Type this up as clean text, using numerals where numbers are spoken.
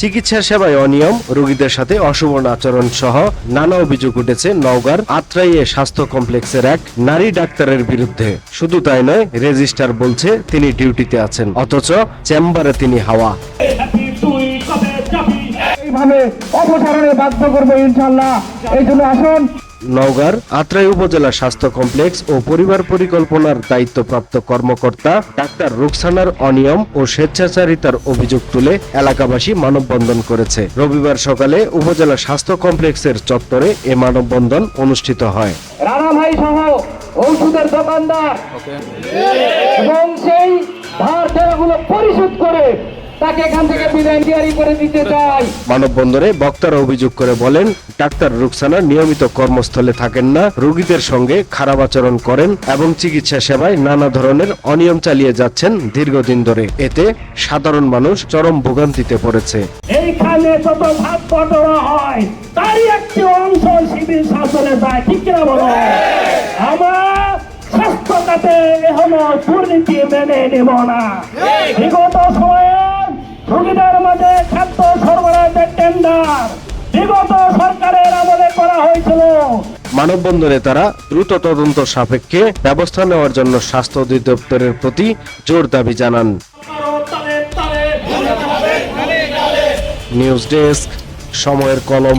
চিকিৎসা সেবায় অনিয়ম, রোগীদের সাথে অশোভন আচরণ সহ নানা অভিযোগ উঠেছে নওগাঁর আত্রাইয়ে স্বাস্থ্য কমপ্লেক্সের এক নারী ডাক্তারের বিরুদ্ধে। শুধু তাই নয়, রেজিস্ট্রার বলছে তিনি ডিউটিতে আছেন, অথচ চেম্বারে তিনি হাওয়া। এইভাবে অপসারণে বাধ্য করবো ইনশাআল্লাহ। এই জন্য আসুন। নওগাঁর আত্রাই উপজেলা স্বাস্থ্য কমপ্লেক্স ও পরিবার পরিকল্পনার দায়িত্বপ্রাপ্ত কর্মকর্তা ডাক্তার রুকসানার অনিয়ম ও স্বেচ্ছাচারিতার অভিযোগ তুলে এলাকাবাসী মানববন্ধন করেছে। রবিবার সকালে উপজেলা স্বাস্থ্য কমপ্লেক্সের চত্বরে এ মানববন্ধন অনুষ্ঠিত হয়। রানা ভাই সহ ঔষধের দোকানদার এবং সেই ধার দেনাগুলো পরিশোধ করে তাকে এখান থেকে বিদায় করে দিতে চাই। মানববন্ধনে বক্তারা অভিযোগ করে বলেন, ডাক্তার রুকসানা নিয়মিত কর্মস্থলে থাকেন না, রোগীদের সঙ্গে খারাপ আচরণ করেন এবং চিকিৎসা সেবায় নানা ধরনের অনিয়ম চালিয়ে যাচ্ছেন দীর্ঘদিন ধরে। এতে সাধারণ মানুষ চরম ভোগান্তিতে পড়েছে। এইখানে যত ভাগ বটরা হয় তারই একটি অংশ সিভিল শাসনে যায়, ঠিক কিনা বলো? আমার স্বাস্থ্য খাতে এখনো দুর্নীতি মেনে নেব না। বিগত সময়ে রোগীদের মাঝে খাদ্য সরবরাহের টেন্ডার বিগত সরকারের আমলে করা হয়েছিল। মানববন্ধনে তারা দ্রুত তদন্ত সাপেক্ষে ব্যবস্থা নেওয়ার জন্য স্বাস্থ্য অধিদপ্তরের প্রতি জোর দাবি জানান। নিউজ ডেস্ক, সময়ের কলম।